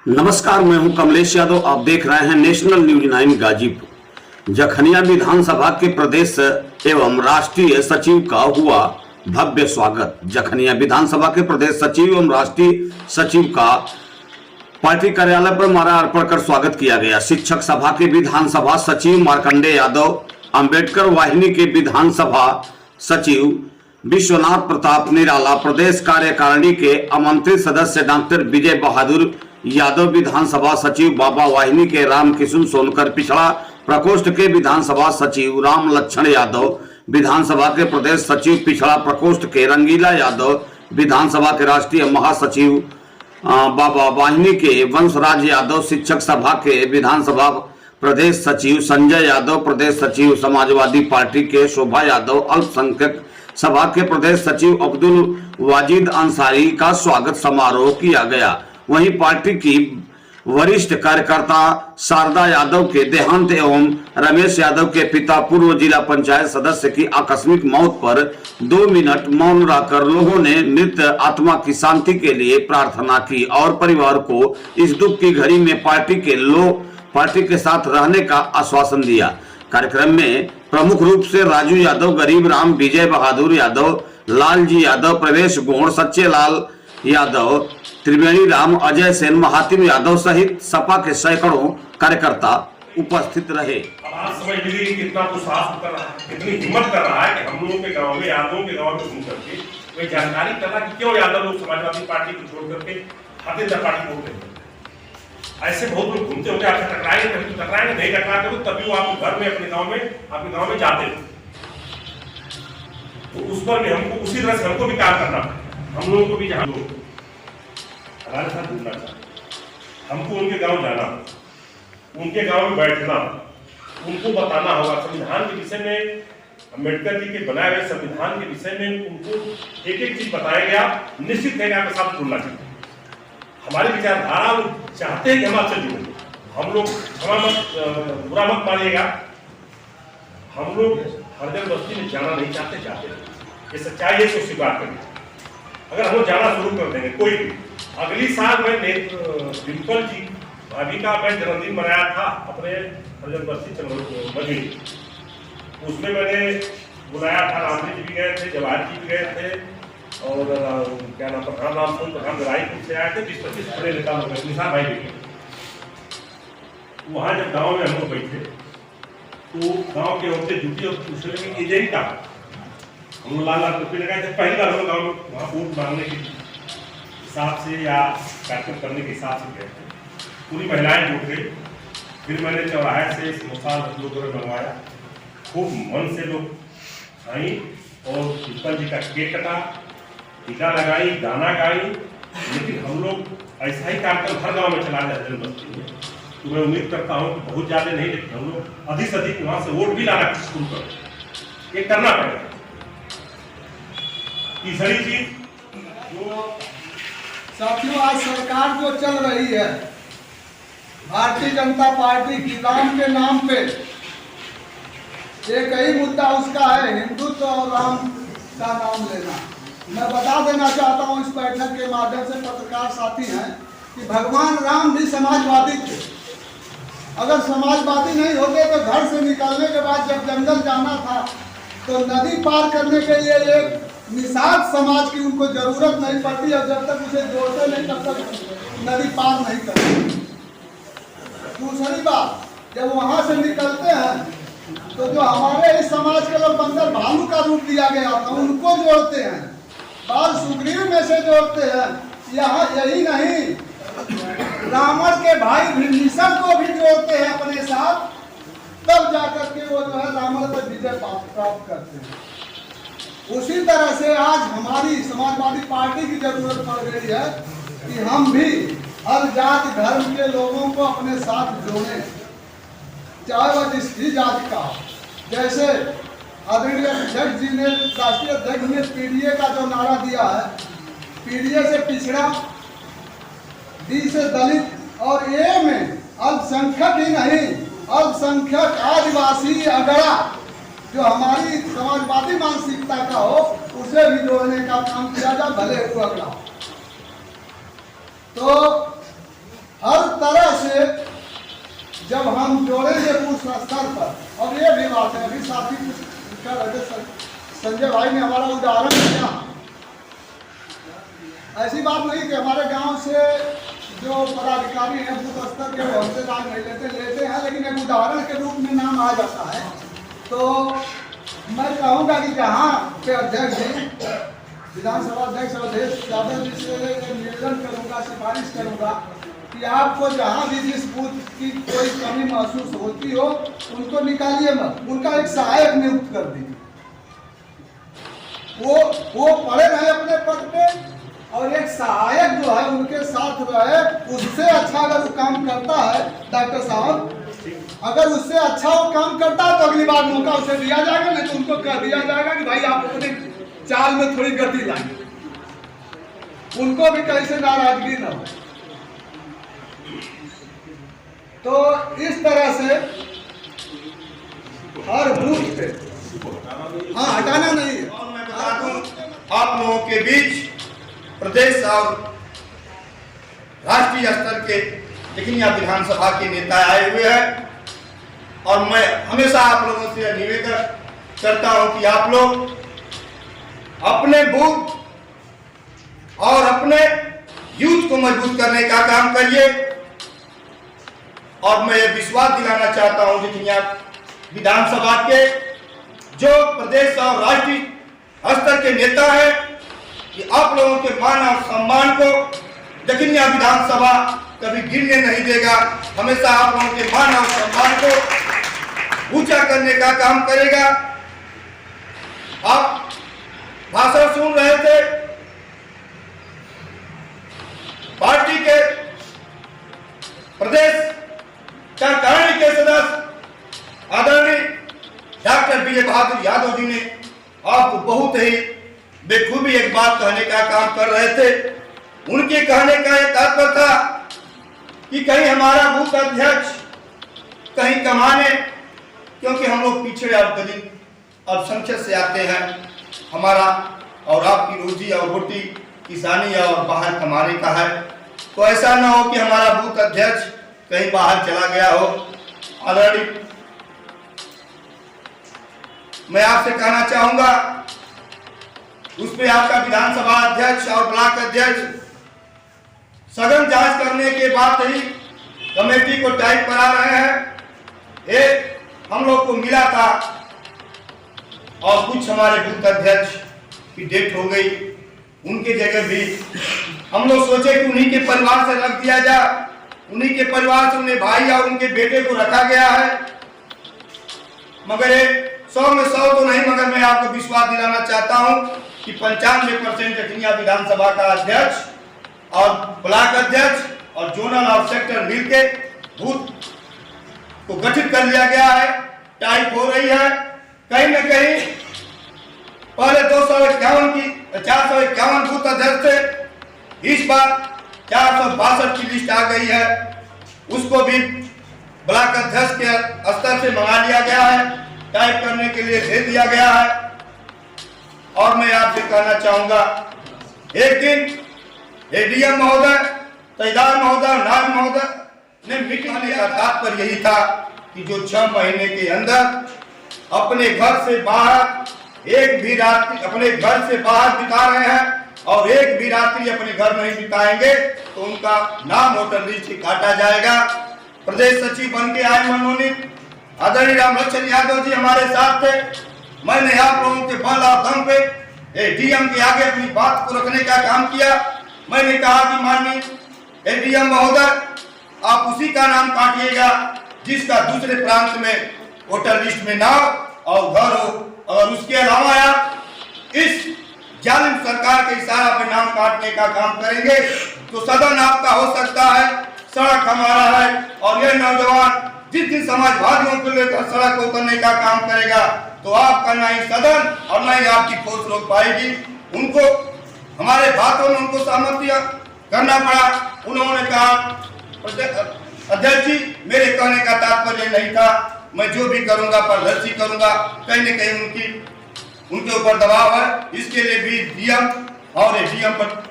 नमस्कार, मैं हूं कमलेश यादव। आप देख रहे हैं नेशनल न्यूज 9 गाजीपुर। जखनिया विधानसभा के प्रदेश एवं राष्ट्रीय सचिव का हुआ भव्य स्वागत। जखनिया विधानसभा के प्रदेश सचिव एवं राष्ट्रीय सचिव का पार्टी कार्यालय पर माल्यार्पण कर स्वागत किया गया। शिक्षक सभा के विधानसभा सचिव मार्कंडेय यादव, अंबेडकर वाहिनी के विधानसभा सचिव विश्वनाथ प्रताप निराला, प्रदेश कार्यकारिणी के आमंत्रित सदस्य डॉक्टर विजय बहादुर यादव, विधानसभा सचिव बाबा वाहिनी के रामकिशन सोनकर, पिछड़ा प्रकोष्ठ के विधानसभा सचिव राम लक्ष्मण यादव, विधानसभा के प्रदेश सचिव पिछड़ा प्रकोष्ठ के रंगीला यादव, विधानसभा के राष्ट्रीय महासचिव बाबा वाहिनी के वंशराज यादव, शिक्षक सभा के विधानसभा प्रदेश सचिव संजय यादव, प्रदेश सचिव समाजवादी पार्टी के शोभा यादव, अल्पसंख्यक सभा के प्रदेश सचिव अब्दुल वाजिद अंसारी का स्वागत समारोह किया गया। वहीं पार्टी की वरिष्ठ कार्यकर्ता शारदा यादव के देहांत एवं रमेश यादव के पिता पूर्व जिला पंचायत सदस्य की आकस्मिक मौत पर 2 मिनट मौन रहकर लोगों ने मृत आत्मा की शांति के लिए प्रार्थना की और परिवार को इस दुख की घड़ी में पार्टी के साथ रहने का आश्वासन दिया। कार्यक्रम में प्रमुख रूप से राजू यादव, गरीब राम, विजय बहादुर यादव, लालजी यादव, प्रवेश गोड़, सच्चे लाल यादव, त्रिवेणी राम, अजय सेन, महातिम यादव सहित सपा के सैकड़ों कार्यकर्ता उपस्थित रहे। आप समझ लीजिए कितना तो साफ कर रहा है, कितनी हिम्मत कर रहा है कि हम लोगों के गांव में, यादवों के गांव में घूम करके वे जानकारी कर रहा कि क्यों यादव लोग समाजवादी पार्टी को छोड़ करके भारतीय जनता पार्टी को वोट। ऐसे बहुत लोग घूमते होंगे, आपसे टकराएंगे, कभी तो टकराएंगे, नहीं टकराते हो तभी वो आपके घर में, अपने गाँव में जाते हैं। तो उस पर भी हमको उसी तरह से हमको भी काम करना पड़ेगा। हम लोगों को भी जहाँ लोग हमारे साथ जुड़ना चाहिए, हमको उनके गांव जाना, उनके गांव में बैठना, उनको बताना होगा संविधान के विषय में, अम्बेडकर जी के बनाए हुए संविधान के विषय में उनको एक एक चीज बताया गया। निश्चित है कि आपके साथ जुड़ना चाहिए। हमारी विचारधारा वो चाहते हैं कि हम आपसे जुड़े। हम लोग बुरा मत मानिएगा, हम लोग हरदम बस्ती में जाना नहीं चाहते ये सच्चाई है, इसको स्वीकार करिए। अगर हम जाना शुरू कर देंगे, कोई भी अगली साल मैं डिम्पल जी भाभी का मैं जन्मदिन मनाया था अपने हरदम बस्ती मजूरी, उसमें मैंने बुलाया था, रामजी जी भी गए थे, जवाहर जी भी गए थे और क्या नाम प्रधान रामचंद्र प्रधान रायपुर से आए थे, 20-25 बड़े नेता लोग, निशान भाई भी। वहाँ जब गाँव में हम लोग बैठे तो गाँव के औरतें जुटी और पूछने लगे एजेंट का, हम लोग लाल टोपी लगाए थे। पहली बार हम लोग गाँव में वहाँ वोट मांगने के हिसाब से या कार्यक्रम करने के हिसाब से गए थे। पूरी महिलाएं जुट गई। फिर मैंने चौराहे से समोसा मंगवाया, खूब मन से लोग खाई और डिम्पल जी का केक कटा, टीका लगाई, गाना गाई। लेकिन हम लोग ऐसा ही कार्यक्रम हर गांव में चला जाते हैं बस्ती में। तो मैं उम्मीद करता हूँ कि बहुत ज़्यादा नहीं, लेकिन हम लोग अधिक से अधिक वहाँ से वोट भी लाना शुरू करें। ये करना पड़ेगा। तीसरी चीज जो साथियों, आज सरकार जो चल रही है भारतीय जनता पार्टी की, राम के नाम पे एक ही मुद्दा उसका है, हिंदुत्व और राम का नाम लेना। मैं बता देना चाहता हूँ इस बैठक के माध्यम से, पत्रकार साथी हैं, कि भगवान राम भी समाजवादी थे। अगर समाजवादी नहीं होते तो घर से निकलने के बाद जब जंगल जाना था तो नदी पार करने के लिए एक निषाद समाज की उनको जरूरत नहीं पड़ती, और जब तक उसे जोड़ते नहीं तब तक नदी पार नहीं करते। दूसरी बात, जब वहां से निकलते हैं तो जो हमारे इस समाज के लोग बंदर भालू का रूप दिया गया था उनको जोड़ते हैं, बाल सुग्रीव में से जोड़ते हैं। यहाँ यही नहीं, रावण के भाई विभीषण को भी जोड़ते हैं अपने साथ, तब जाकर के वो जो है रावण पर विजय प्राप्त करते हैं। उसी तरह से आज हमारी समाजवादी पार्टी की जरूरत पड़ गई है कि हम भी हर जाति धर्म के लोगों को अपने साथ जोड़ें, चाहे वह जिस भी जाति का। जैसे आदरणीय अध्यक्ष जी ने, राष्ट्रीय अध्यक्ष ने पीडीए का जो नारा दिया है, पीडीए से पिछड़ा, डी से दलित और ए में अल्पसंख्यक ही नहीं, अल्पसंख्यक, आदिवासी, अगड़ा, जो हमारी समाजवादी मानसिकता का हो उसे भी जोड़ने का काम किया जाए, भले वो अगड़ा। तो हर हम जोड़ेंगे बूथ स्तर पर। और ये भी बात है, अभी साथी कह रहे थे संजय भाई ने हमारा उदाहरण दिया, ऐसी बात नहीं कि हमारे गांव से जो पदाधिकारी हैं बूथ स्तर के हमसे लाभ नहीं लेते हैं, लेकिन एक उदाहरण के रूप में नाम आ जाता है। तो मैं कहूँगा कि जहाँ के अध्यक्ष जी, विधानसभा अध्यक्ष अवधेश यादव जी से निवेदन करूँगा, सिफारिश करूँगा कि आपको जहाँ भी जिस बूथ की कोई कमी महसूस होती हो उनको निकालिए मत, उनका एक सहायक नियुक्त कर दीजिए। वो पड़े रहे अपने पद पे और एक सहायक जो है उनके साथ रहे। उससे अच्छा अगर वो काम करता है डॉक्टर साहब, अगर उससे अच्छा वो काम करता है तो अगली बार मौका उसे दिया जाएगा, नहीं तो उनको कह दिया जाएगा कि भाई आप अपने चाल में थोड़ी गति लाएंगे, उनको भी कैसे नाराजगी न हो। तो इस तरह से हर बूथ पे, हाँ हटाना नहीं है। और मैं बता दूं आप लोगों के बीच प्रदेश और राष्ट्रीय स्तर के जखनिया विधानसभा के नेता आए हुए हैं, और मैं हमेशा आप लोगों से निवेदन करता हूं कि आप लोग अपने बूथ और अपने यूथ को मजबूत करने का काम करिए। और मैं ये विश्वास दिलाना चाहता हूं जखनिया विधानसभा के जो प्रदेश और राष्ट्रीय स्तर के नेता हैं कि आप लोगों के मान और सम्मान को जखनिया विधानसभा कभी गिरने नहीं देगा, हमेशा आप लोगों के मान और सम्मान को ऊंचा करने का काम करेगा। आप भाषण सुन रहे थे पार्टी के प्रदेश कार्यकारिणी के सदस्य आदरणीय डॉक्टर बी बहादुर यादव जी ने आपको बहुत ही बेखूबी एक बात कहने का काम कर रहे थे। उनके कहने का यह तात्पर्य था कि कहीं हमारा बूथ अध्यक्ष कहीं कमाने, क्योंकि हम लोग पिछड़े और दलित अल्पसंख्यक से आते हैं, हमारा और आपकी रोजी और रोटी किसानी और बाहर कमाने का है, तो ऐसा ना हो कि हमारा बूथ अध्यक्ष कहीं बाहर चला गया हो। ऑलरेडी मैं आपसे कहना चाहूंगा उसमें आपका विधानसभा अध्यक्ष और ब्लॉक अध्यक्ष सघन जांच करने के बाद ही कमेटी को टाइप करा रहे हैं। एक हम लोग को मिला था और कुछ हमारे बूथ अध्यक्ष की डेथ हो गई, उनके जगह भी हम लोग सोचे कि उन्हीं के परिवार से रख दिया जाए। उन्हीं के परिवार से उन्हें भाई और उनके बेटे को रखा गया है, मगर 100 में 100 तो नहीं, मगर मैं आपको विश्वास दिलाना चाहता हूं कि 95% जखनिया विधानसभा का अध्यक्ष और ब्लॉक अध्यक्ष और जोनल और सेक्टर मिलकर बूथ को गठित कर लिया गया है। टाइप हो रही है, कहीं न कहीं पहले 451 बूथ अध्यक्ष थे, इस बार 462 की लिस्ट आ गई है, उसको भी ब्लॉक अध्यक्ष के स्तर से मंगा लिया गया है, टाइप करने के लिए दे दिया गया है। और मैं आपसे कहना चाहूंगा, एक दिन एडीएम महोदय, तहसीलदार महोदय, नायब महोदय ने मीटिंग लेने का तात्पर्य यही था कि जो 6 महीने के अंदर अपने घर से बाहर एक भी रात्रि अपने घर से बाहर बिता रहे हैं और एक भी रात्रि अपने घर नहीं बिताएंगे तो उनका नाम वोटर लिस्ट से काटा जाएगा। प्रदेश सचिव बन के आए मनोनीत आदरणीय रामलक्ष्मण यादव जी हमारे साथ थे। मैंने आप लोगों के बल और दम पे एडीएम के आगे अपनी बात को रखने का काम किया। मैंने कहा कि माननीय एडीएम महोदय, आप उसी का नाम काटिएगा जिसका दूसरे प्रांत में वोटर लिस्ट में नाम और घर हो, और उसके अलावा आप इस जालिम सरकार के इशारा पे नाम काटने का काम करेंगे तो सदन आपका हो सकता है, सड़क हमारा है। और यह नौजवान जिस दिन समाजवादियों को लेकर सड़क को उतरने का काम करेगा तो आपका ना ही सदन और ना ही आपकी फोर्स रोक पाएगी। उनको हमारे बातों में उनको सहमति करना पड़ा। उन्होंने कहा, अध्यक्ष जी मेरे कहने का तात्पर्य नहीं था, मैं जो भी करूंगा पारदर्शी करूंगा, कहीं न कहीं उनके ऊपर दबाव है, इसके लिए भी डीएम और एडीएम पर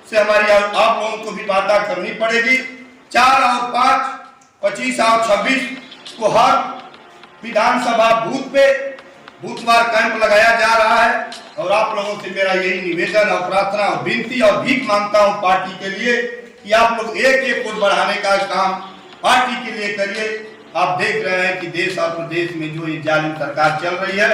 से हमारी आप लोगों को भी वार्ता करनी पड़ेगी। 4 और 5, 25 और 26 को हर विधानसभा बूथ पे बूथवार कैंप लगाया जा रहा है। और आप लोगों से मेरा यही निवेदन और प्रार्थना और विनती और भीख मांगता हूं पार्टी के लिए कि आप लोग एक एक वोट बढ़ाने का काम पार्टी के लिए करिए। आप देख रहे हैं कि देश और प्रदेश में जो ये जालिम सरकार चल रही है,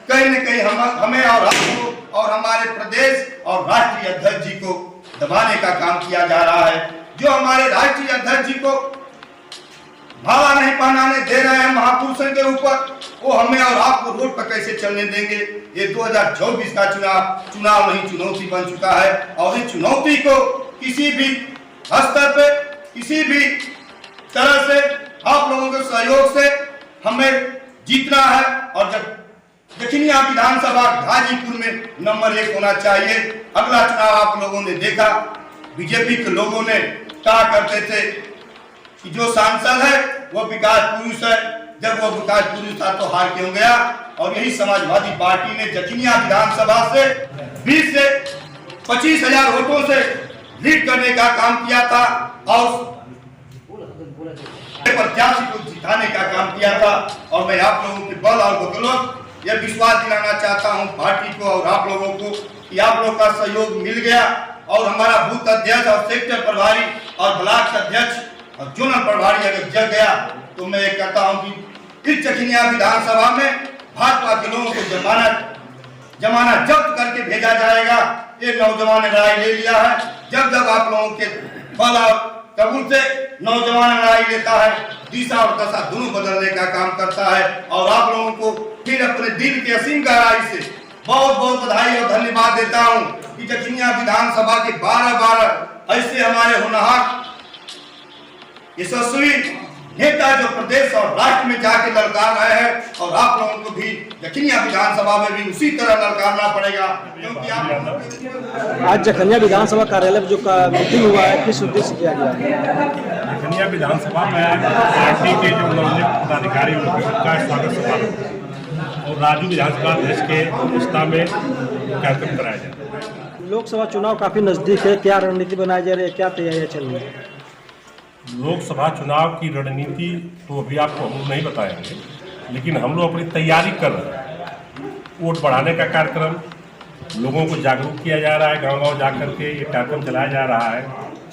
कहीं न कहीं हमें और आपको और हमारे प्रदेश और राष्ट्रीय अध्यक्ष जी को दबाने का काम किया जा रहा है। जो हमारे राष्ट्रीय अध्यक्ष जी को भाला नहीं पहनाने दे रहे हैं महापुरुषों के ऊपर, वो हमें और आपको रोड पर कैसे चलने देंगे। ये 2024 का चुनाव नहीं चुनौती बन चुका है और इस चुनौती को किसी भी स्तर पे किसी भी तरह से आप लोगों के सहयोग से हमें जीतना है। और जब जखनिया विधानसभा गाजीपुर में नंबर 1 होना चाहिए। अगला चुनाव आप लोगों ने देखा, बीजेपी के लोगों ने कहा करते थे कि जो सांसद है वो विकास पुरुष है। जब वो विकास पुरुष था तो हार क्यों गया। और यही समाजवादी पार्टी ने जखनिया विधानसभा से 20 से 25 हजार वोटों से लीड करने का काम किया था और प्रत्याशी को जिताने का काम किया था। और मैं आप लोगों के बल और बदौलत यह विश्वास दिलाना चाहता हूं पार्टी को और आप लोगों को कि आप लोगों का सहयोग मिल गया। और हमारा बूथ अध्यक्ष और सेक्टर प्रभारी और ब्लॉक अध्यक्ष और जोनल प्रभारी अगर जग गया तो मैं ये कहता हूं कि इस जखनिया विधानसभा में भाजपा के लोगों को जमानत जब्त करके भेजा जाएगा। ये नौजवान ने राय ले लिया है। जब आप लोगों के बल और कबूल से नौजवान राय लेता है, दिशा और दशा दोनों बदलने का काम करता है। और आप लोगों को फिर अपने दिल की असीम गहराई से बहुत बहुत बधाई और धन्यवाद देता हूं कि जखनिया विधानसभा के 12 ऐसे हमारे होनहार यशस्वी नेता जो प्रदेश और राष्ट्र में जाके ललकार रहे हैं। और आप लोगों को भी जखनिया विधानसभा में भी उसी तरह ललकारना पड़ेगा, क्योंकि आप आज जखनिया विधानसभा कार्यालय में जो मीटिंग हुआ है किस उद्देश्य से किया गया? जखनिया विधानसभा में पार्टी के जो नवनियुक्त पदाधिकारी लोग हैं उनका स्वागत समारोह और राजू विधानसभा अध्यक्ष के अध्यक्षता में कार्यक्रम कराया जाता है। लोकसभा चुनाव काफी नजदीक है, क्या रणनीति बनाई जा रही है, क्या तैयारियां चल रही है? लोकसभा चुनाव की रणनीति तो अभी आपको हम नहीं बताएंगे, लेकिन हम लोग अपनी तैयारी कर रहे हैं। वोट बढ़ाने का कार्यक्रम, लोगों को जागरूक किया जा रहा है, गांव-गांव जा करके ये कार्यक्रम चलाया जा रहा है,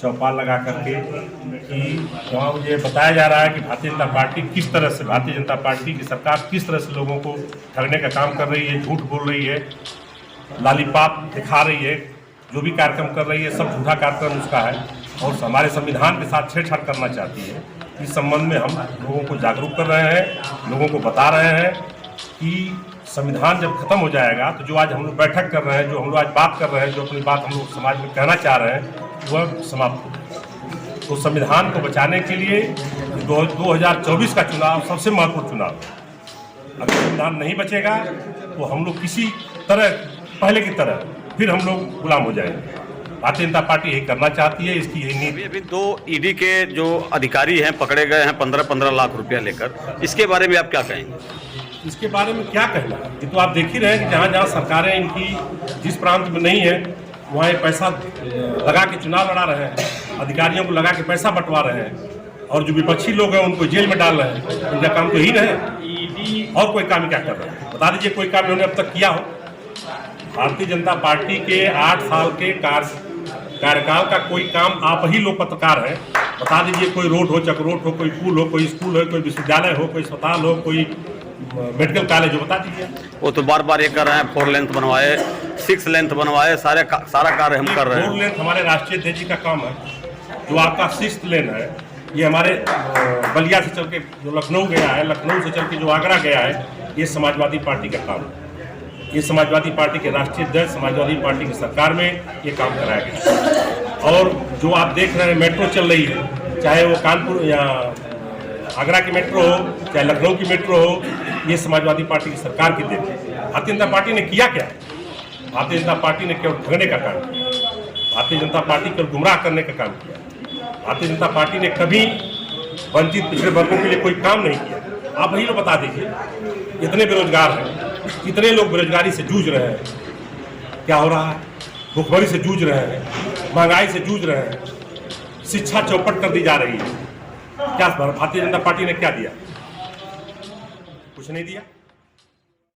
चौपाल लगा करके कि गाँव ये बताया जा रहा है कि भारतीय जनता पार्टी किस तरह से, भारतीय जनता पार्टी की सरकार किस तरह से लोगों को ठगने का काम कर रही है, झूठ बोल रही है, लालीपाप दिखा रही है, जो भी कार्यक्रम कर रही है सब झूठा कार्यक्रम उसका है और हमारे संविधान के साथ छेड़छाड़ करना चाहती है। इस संबंध में हम लोगों को जागरूक कर रहे हैं, लोगों को बता रहे हैं कि संविधान जब खत्म हो जाएगा तो जो आज हम लोग बैठक कर रहे हैं, जो हम लोग आज बात कर रहे हैं, जो अपनी बात हम लोग समाज में कहना चाह रहे हैं वह समाप्त हो जाए। तो संविधान को बचाने के लिए 2024 का चुनाव सबसे महत्वपूर्ण चुनाव है। अगर संविधान नहीं बचेगा तो हम लोग किसी तरह पहले की तरह फिर हम लोग गुलाम हो जाएंगे। भारतीय जनता पार्टी यही करना चाहती है, इसकी यही नीति। अभी 2 ईडी के जो अधिकारी हैं पकड़े गए हैं 15-15 लाख रुपया लेकर, इसके बारे में आप क्या कहेंगे? इसके बारे में क्या कहना है, ये तो आप देख ही रहे हैं कि जहाँ जहाँ सरकारें इनकी जिस प्रांत में नहीं है वहाँ ये पैसा लगा के चुनाव लड़ा रहे हैं, अधिकारियों को लगा के पैसा बंटवा रहे हैं और जो विपक्षी लोग हैं उनको जेल में डाल रहे हैं। इनका काम तो यही ना है, और कोई काम क्या कर रहे हैं? बता दीजिए कोई काम इन्होंने अब तक किया हो। भारतीय जनता पार्टी के 8 साल के कार्यकाल का कोई काम, आप ही लोग पत्रकार हैं, बता दीजिए कोई रोड हो, चक्रोट हो, कोई पुल हो, कोई स्कूल हो, कोई विश्वविद्यालय हो, कोई अस्पताल हो, कोई मेडिकल कॉलेज हो, बता दीजिए। वो तो बार बार ये कर रहे हैं, 4 लेंथ बनवाए, 6 लेंथ बनवाए, सारा कार्य हम कर रहे हैं। 4 लेंथ हमारे राष्ट्रीय अध्यक्ष जी का काम है। जो आपका 6th लेन है ये हमारे बलिया से चल के जो लखनऊ गया है, लखनऊ से चल के जो आगरा गया है, ये समाजवादी पार्टी का काम है। ये समाजवादी पार्टी के राष्ट्रीय अध्यक्ष, समाजवादी पार्टी की सरकार में ये काम कराया गया। और जो आप देख रहे हैं मेट्रो चल रही है, चाहे वो कानपुर या आगरा की मेट्रो हो, चाहे लखनऊ की मेट्रो हो, ये समाजवादी पार्टी की सरकार की देन है। भारतीय जनता पार्टी ने किया क्या? भारतीय जनता पार्टी ने केवल ठगने का काम किया, भारतीय जनता पार्टी केवल गुमराह करने का काम किया। भारतीय जनता पार्टी ने कभी वंचित पिछड़े वर्गों के लिए कोई काम नहीं किया। आप वही लोग बता दीजिए, इतने बेरोजगार हैं, कितने लोग बेरोजगारी से जूझ रहे हैं, क्या हो रहा है? भूखमरी से जूझ रहे हैं, महंगाई से जूझ रहे हैं, शिक्षा चौपट कर दी जा रही है। क्या भारतीय जनता पार्टी ने क्या दिया? कुछ नहीं दिया।